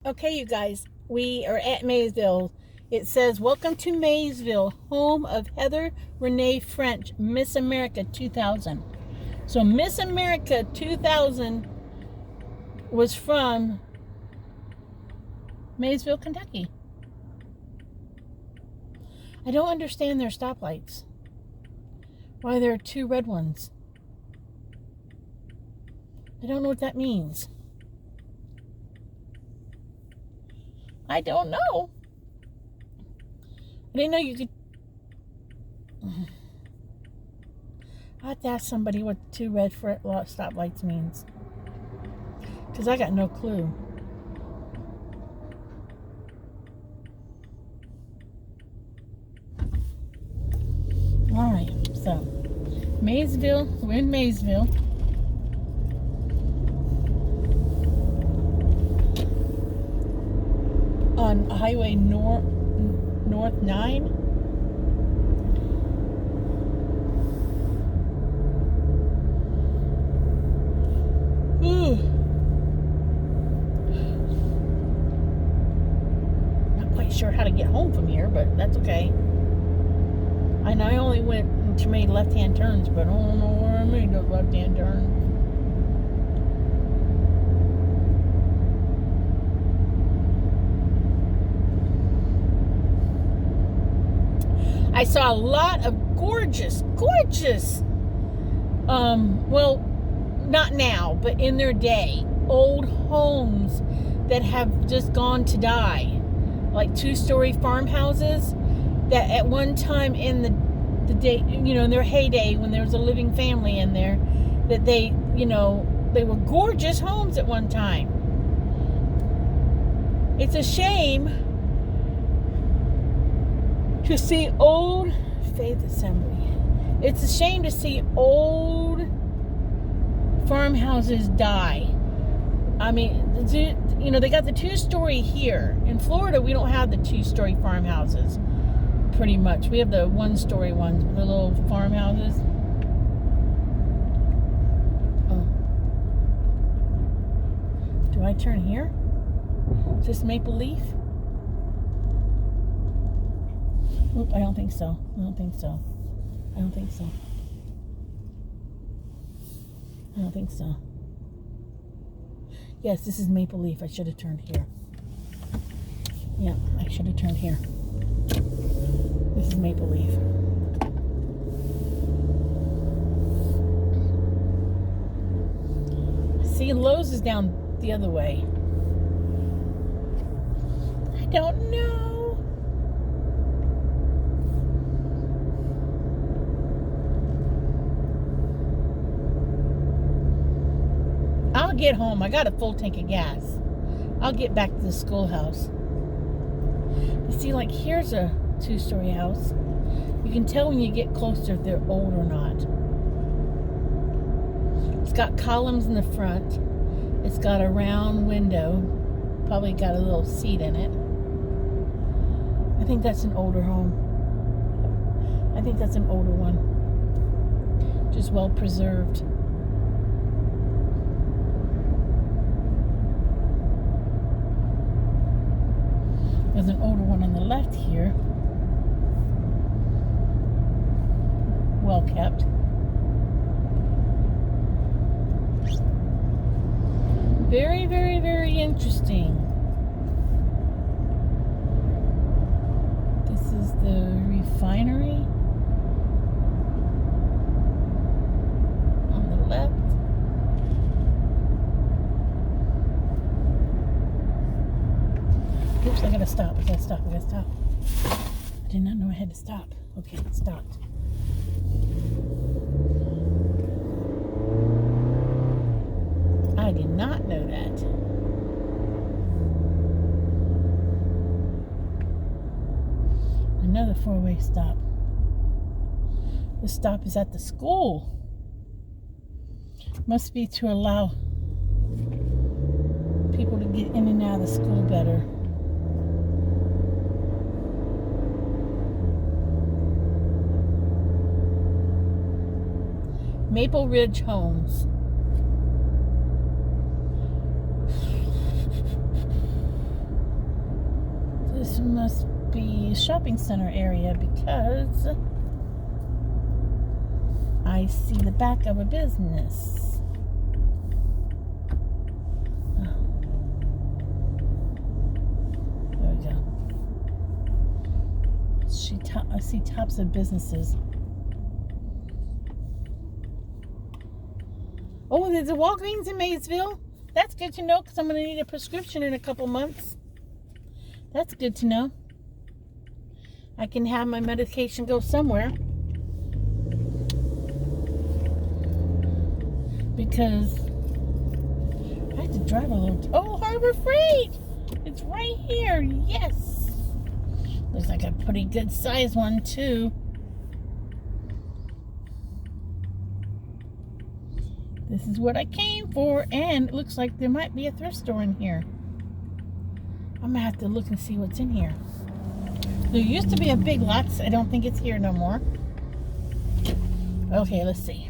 Okay, you guys, we are at Maysville. It says, "Welcome to Maysville, home of Heather Renee French, Miss America 2000." So Miss America 2000 was from Maysville, Kentucky. I don't understand their stoplights. Why there are two red ones. I don't know what that means. I don't know. I didn't know you could. I have to ask somebody what two red stoplights means, because I got no clue. All right, so Maysville, we're in Maysville. On Highway North 9. Ooh. Not quite sure how to get home from here, but that's okay. And I only went to made left-hand turns, but I don't know where I made those left-hand turns. I saw a lot of gorgeous, well, not now, but in their day, old homes that have just gone to die. Like two-story farmhouses that at one time in the day, in their heyday when there was a living family in there, that they were gorgeous homes at one time. It's a shame to see old Faith Assembly. It's a shame to see old farmhouses die. I mean, they got the two-story here. In Florida, we don't have the two-story farmhouses, pretty much. We have the one-story ones, the little farmhouses. Oh. Do I turn here? Is this Maple Leaf? Oop, I don't think so. I don't think so. Yes, this is Maple Leaf. I should have turned here. Yeah, I should have turned here. This is Maple Leaf. See, Lowe's is down the other way. I don't know. I'll get home. I got a full tank of gas. I'll get back to the schoolhouse. You see, like, here's a two-story house. You can tell when you get closer if they're old or not. It's got columns in the front. It's got a round window. Probably got a little seat in it. I think that's an older home. I think that's an older one. Just well preserved. There's an older one on the left here. Well kept. Very, very, very interesting. This is the refinery on the left. Oops, I gotta stop. I did not know I had to stop. Okay, it stopped. I did not know that. Another four-way stop. The stop is at the school. Must be to allow people to get in and out of the school better. Maple Ridge Homes. This must be a shopping center area because I see the back of a business. There we go. I see tops of businesses. Oh, there's a Walgreens in Maysville. That's good to know because I'm going to need a prescription in a couple months. That's good to know. I can have my medication go somewhere. Because I have to drive a little. Oh, Harbor Freight! It's right here. Yes. Looks like a pretty good size one, too. This is what I came for, and it looks like there might be a thrift store in here. I'm gonna have to look and see what's in here. There used to be a Big Lots. I don't think it's here no more. Okay, let's see.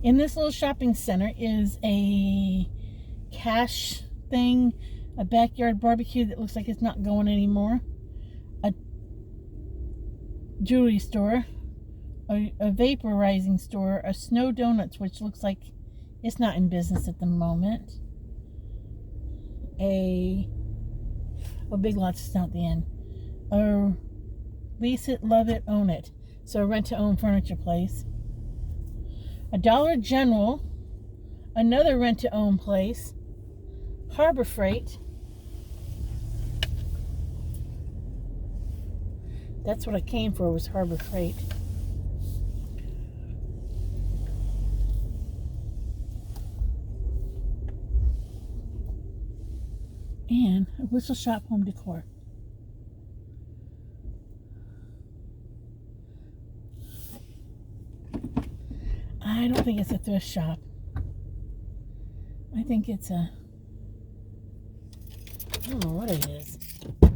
In this little shopping center is a cash thing, a backyard barbecue that looks like it's not going anymore, a jewelry store, a vaporizing store, a Snow Donuts, which looks like it's not in business at the moment. Big Lots is not the end. Lease it, love it, own it. So a rent-to-own furniture place. A Dollar General, another rent-to-own place. Harbor Freight. That's what I came for, was Harbor Freight. And a Whistle Shop Home Decor. I don't think it's a thrift shop. I think it's a... I don't know what it is. I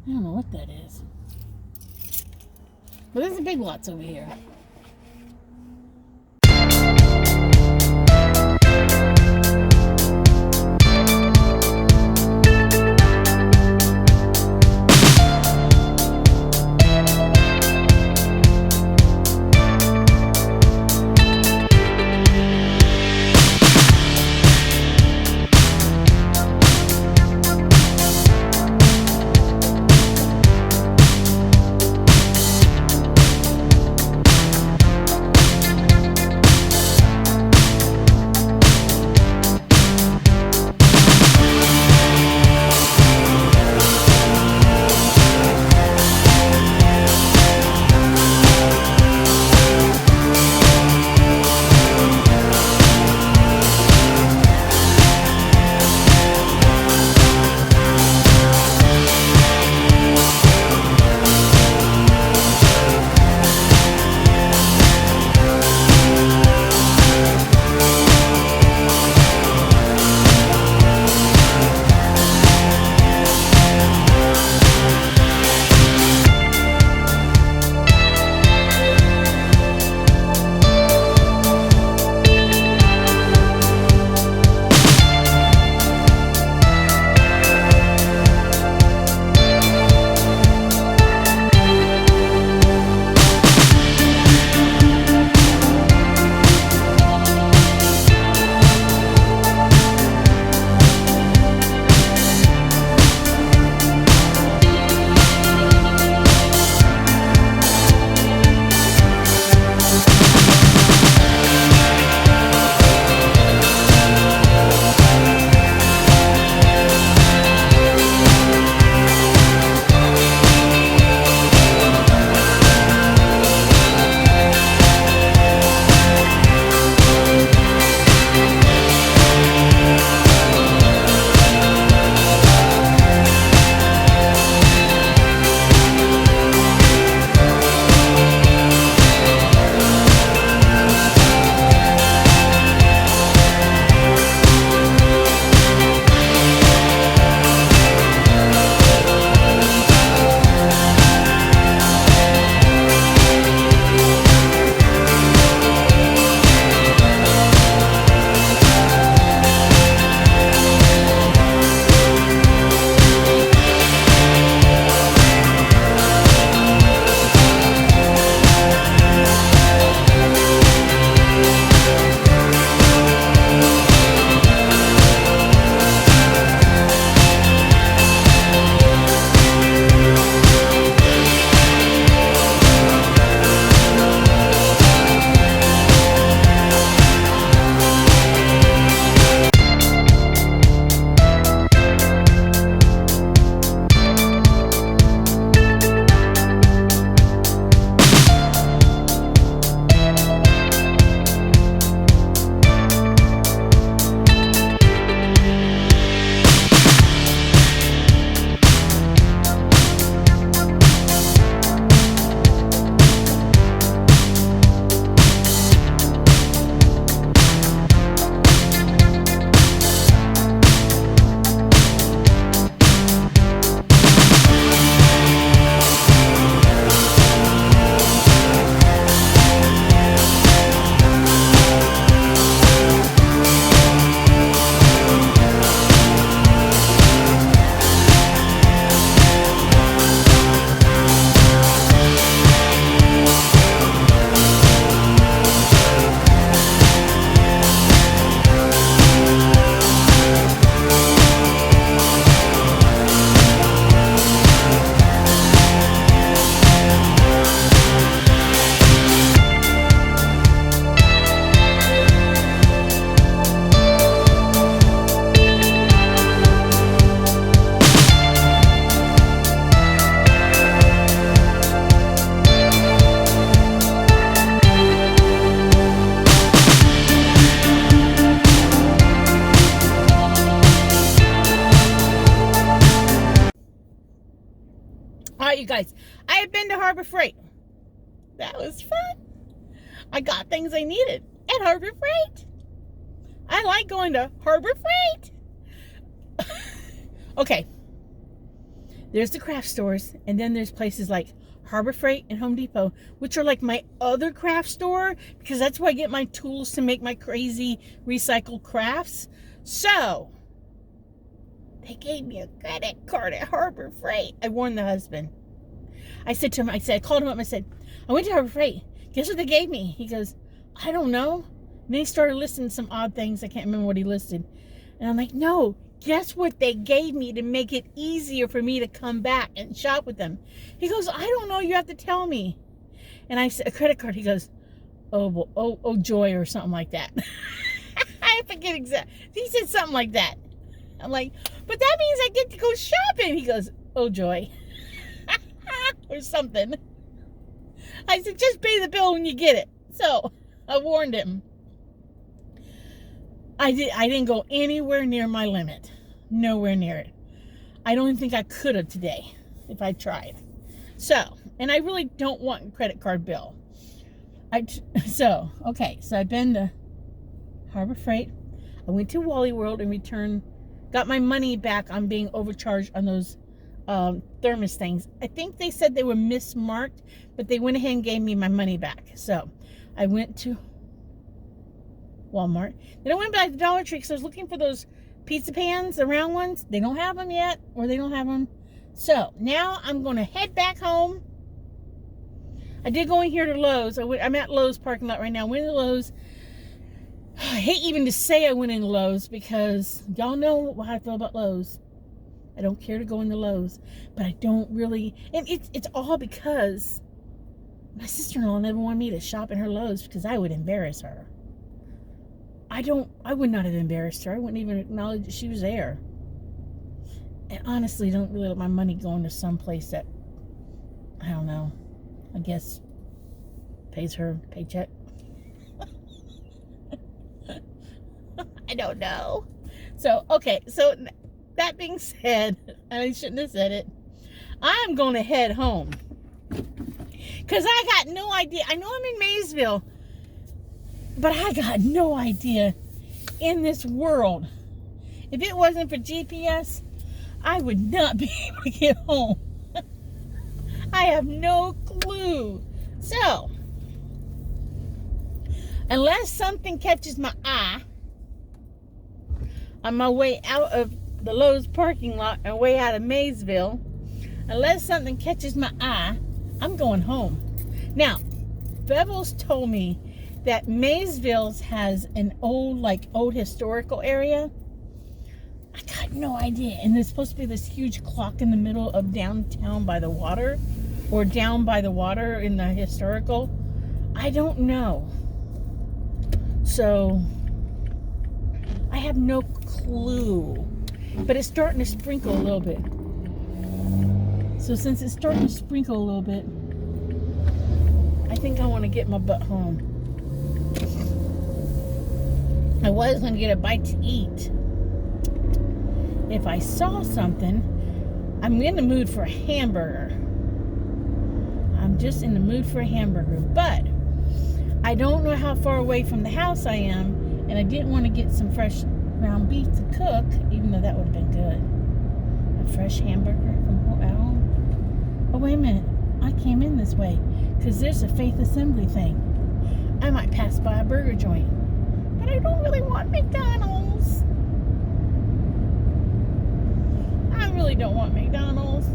don't know what that is. But there's a Big Lots over here. you guys, I have been to Harbor Freight. That was fun. I got things I needed at Harbor Freight. I like going to Harbor Freight. Okay. There's the craft stores, and then there's places like Harbor Freight and Home Depot, which are like my other craft store, because that's where I get my tools to make my crazy recycled crafts. So, they gave me a credit card at Harbor Freight. I warned the husband. I said to him, I called him up and I said, I went to Harbor Freight. Guess what they gave me? He goes, I don't know. And then he started listing some odd things. I can't remember what he listed. And I'm like, no, guess what they gave me to make it easier for me to come back and shop with them? He goes, I don't know. You have to tell me. And I said, a credit card. He goes, oh, joy, or something like that. I forget exactly. He said something like that. I'm like, but that means I get to go shopping. He goes, oh, joy. Or something. I said, just pay the bill when you get it. So I warned him. I didn't go anywhere near my limit. Nowhere near it. I don't even think I could have today if I tried. So, and I really don't want a credit card bill. So I've been to Harbor Freight. I went to Wally World and got my money back on being overcharged on those thermos things. I think they said they were mismarked, but they went ahead and gave me my money back. So I went to Walmart. Then I went back to Dollar Tree because I was looking for those pizza pans, the round ones. They don't have them yet, or they don't have them. So now I'm going to head back home. I did go in here to Lowe's. I'm at Lowe's parking lot right now. I went to Lowe's. I hate even to say I went in Lowe's because y'all know how I feel about Lowe's. I don't care to go into Lowe's, but I don't really, and it's all because my sister-in-law never wanted me to shop in her Lowe's because I would embarrass her. I would not have embarrassed her. I wouldn't even acknowledge that she was there. And honestly, I don't really let my money go into some place that, I don't know, I guess pays her paycheck. I don't know. So that being said, and I shouldn't have said it, I'm going to head home. Because I got no idea. I know I'm in Maysville, but I got no idea in this world. If it wasn't for GPS, I would not be able to get home. I have no clue. So, unless something catches my eye on my way out of the Lowe's parking lot and way out of Maysville, unless something catches my eye, I'm going home. Now, Bevel's told me that Maysville has an old historical area. I got no idea. And there's supposed to be this huge clock in the middle of downtown by the water, or down by the water in the historical. I don't know. So, I have no clue. But it's starting to sprinkle a little bit. So since it's starting to sprinkle a little bit, I think I want to get my butt home. I was going to get a bite to eat. If I saw something, I'm in the mood for a hamburger. I'm just in the mood for a hamburger. But I don't know how far away from the house I am, and I didn't want to get some fresh ground beef to cook, even though that would have been good. A fresh hamburger from home. Oh, wait a minute. I came in this way because there's a Faith Assembly thing. I might pass by a burger joint, but I don't really want McDonald's. I really don't want McDonald's.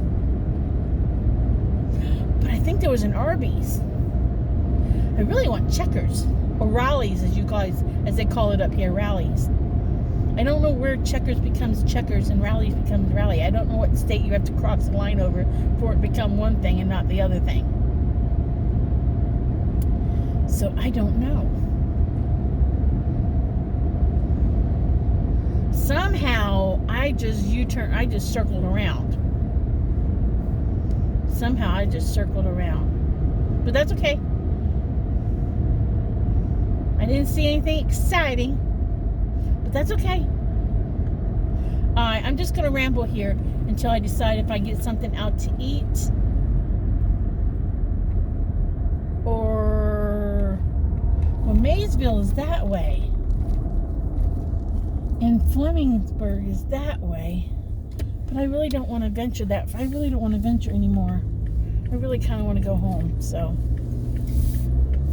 But I think there was an Arby's. I really want Checkers, or Rallies, as they call it up here, Rallies. I don't know where Checkers becomes Checkers and Rallies becomes Rally. I don't know what state you have to cross the line over for it to become one thing and not the other thing. So I don't know. Somehow I just circled around. But that's okay. I didn't see anything exciting. But that's okay. I'm just going to ramble here until I decide if I get something out to eat Maysville is that way. And Flemingsburg is that way. But I really don't want to venture that. I really don't want to venture anymore. I really kind of want to go home. So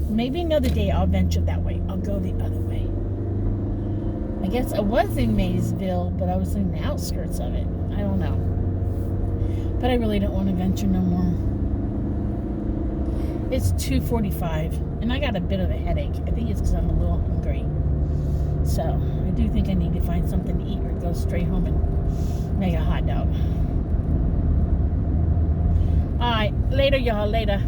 maybe another day I'll venture that way. I'll go the other way. I guess I was in Maysville, but I was in the outskirts of it. I don't know. But I really don't want to venture no more. It's 2:45, and I got a bit of a headache. I think it's because I'm a little hungry. So I do think I need to find something to eat or go straight home and make a hot dog. All right, later, y'all. Later.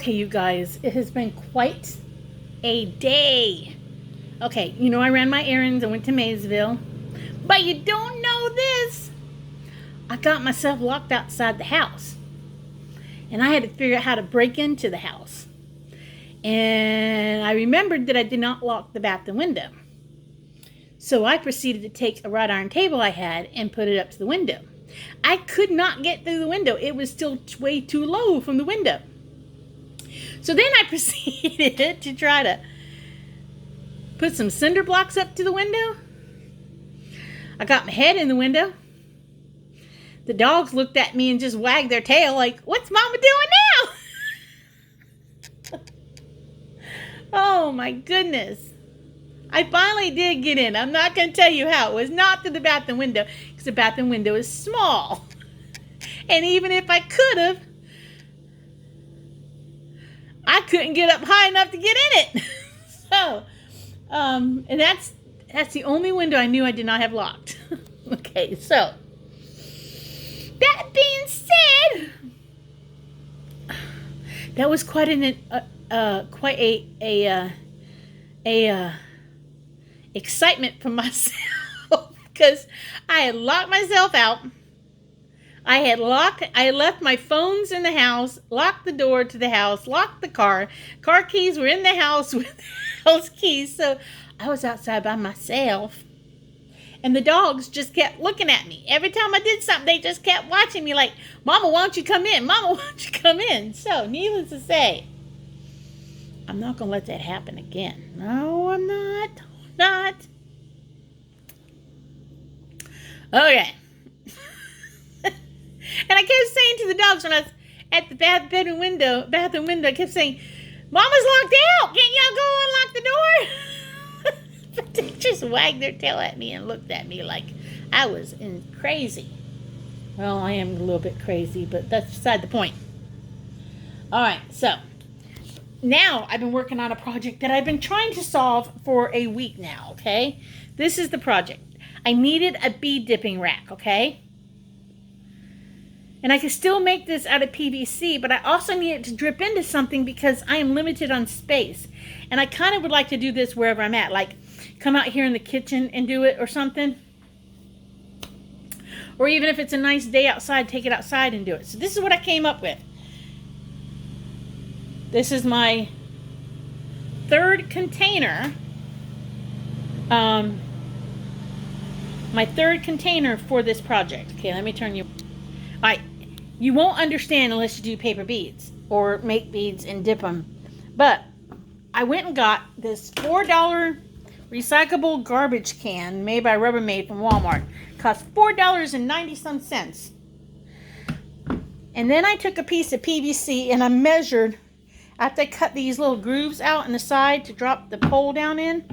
Okay, you guys, it has been quite a day. Okay, you know I ran my errands. I went to Maysville. But you don't know this. I got myself locked outside the house. And I had to figure out how to break into the house. And I remembered that I did not lock the bathroom window. So I proceeded to take a wrought iron table I had and put it up to the window. I could not get through the window. It was still way too low from the window. So then I proceeded to try to put some cinder blocks up to the window. I got my head in the window. The dogs looked at me and just wagged their tail like, what's Mama doing now? Oh my goodness. I finally did get in. I'm not going to tell you how. It was not through the bathroom window because the bathroom window is small. And even if I could have, I couldn't get up high enough to get in it. So, and that's the only window I knew I did not have locked. Okay, so that being said, that was quite a excitement for myself because I had locked myself out. I had left my phones in the house, locked the door to the house, locked the car. Car keys were in the house with the house keys. So I was outside by myself. And the dogs just kept looking at me. Every time I did something, they just kept watching me like, Mama, why don't you come in? Mama, why don't you come in? So needless to say, I'm not going to let that happen again. No, I'm not. Not. Okay. And I kept saying to the dogs when I was at the bathroom window, I kept saying, Mama's locked out. Can't y'all go unlock the door? But they just wagged their tail at me and looked at me like I was crazy. Well, I am a little bit crazy, but that's beside the point. All right, so now I've been working on a project that I've been trying to solve for a week now, okay? This is the project. I needed a bead dipping rack, okay? And I can still make this out of PVC, but I also need it to drip into something because I am limited on space. And I kind of would like to do this wherever I'm at, like come out here in the kitchen and do it or something. Or even if it's a nice day outside, take it outside and do it. So this is what I came up with. This is my third container. My third container for this project. Okay, let me turn you. All right. You won't understand unless you do paper beads or make beads and dip them. But I went and got this $4 recyclable garbage can made by Rubbermaid from Walmart. It cost $4.90 some cents. And then I took a piece of PVC and I measured, after I cut these little grooves out on the side to drop the pole down in,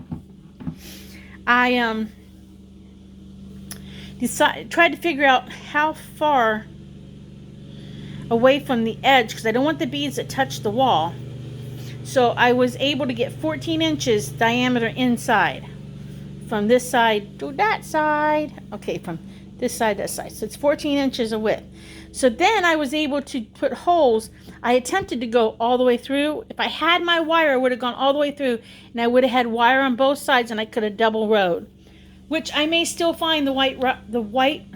I tried to figure out how far away from the edge, because I don't want the beads that touch the wall. So I was able to get 14 inches diameter inside. From this side to that side. Okay, from this side to that side. So it's 14 inches of width. So then I was able to put holes. I attempted to go all the way through. If I had my wire, I would have gone all the way through, and I would have had wire on both sides, and I could have double rowed. Which I may still find the right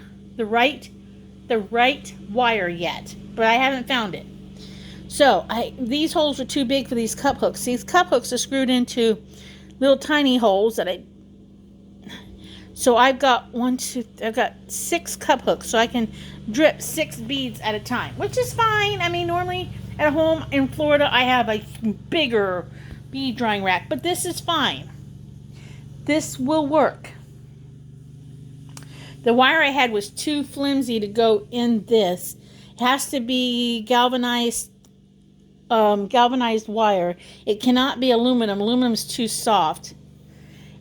wire yet, but I haven't found it. So these holes are too big for these cup hooks. These cup hooks are screwed into little tiny holes so I've got 6 cup hooks, so I can drip 6 beads at a time, which is fine. I mean, normally at home in Florida, I have a bigger bead drying rack, but this is fine. This will work. The wire I had was too flimsy to go in this. It has to be galvanized wire. It cannot be aluminum. Aluminum's too soft.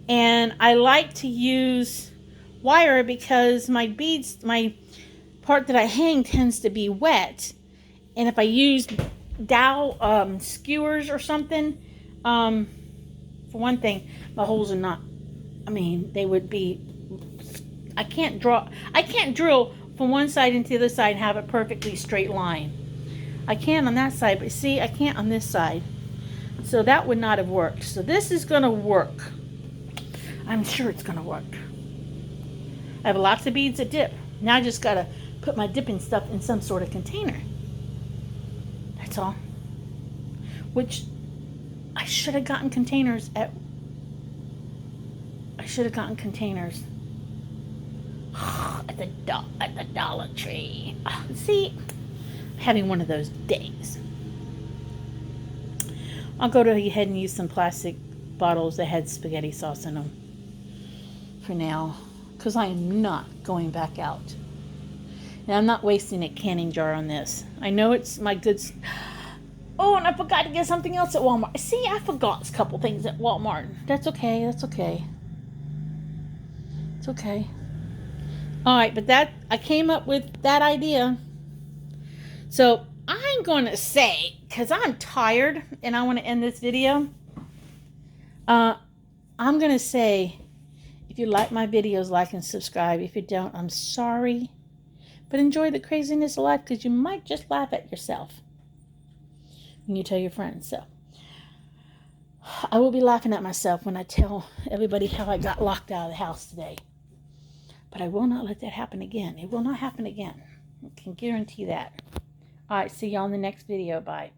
And I like to use wire because my part that I hang tends to be wet. And if I use dowel skewers or something, for one thing, my holes are not, they would be, I can't drill from one side into the other side and have a perfectly straight line. I can on that side, but see, I can't on this side. So that would not have worked. So this is going to work. I'm sure it's going to work. I have lots of beads that dip. Now I just got to put my dipping stuff in some sort of container. That's all. Which I should have gotten containers at... I should have gotten containers at the Dollar Tree. See, I'm having one of those days. I'll go ahead and use some plastic bottles that had spaghetti sauce in them for now, because I am not going back out. And I'm not wasting a canning jar on this. I know it's my goods. Oh, and I forgot to get something else at Walmart. See, I forgot a couple things at Walmart. That's okay. That's okay. It's okay. All right, but I came up with that idea. So I'm going to say, because I'm tired and I want to end this video, I'm going to say, if you like my videos, like and subscribe. If you don't, I'm sorry. But enjoy the craziness of life, because you might just laugh at yourself when you tell your friends. So I will be laughing at myself when I tell everybody how I got locked out of the house today. But I will not let that happen again. It will not happen again. I can guarantee that. All right, see y'all in the next video. Bye.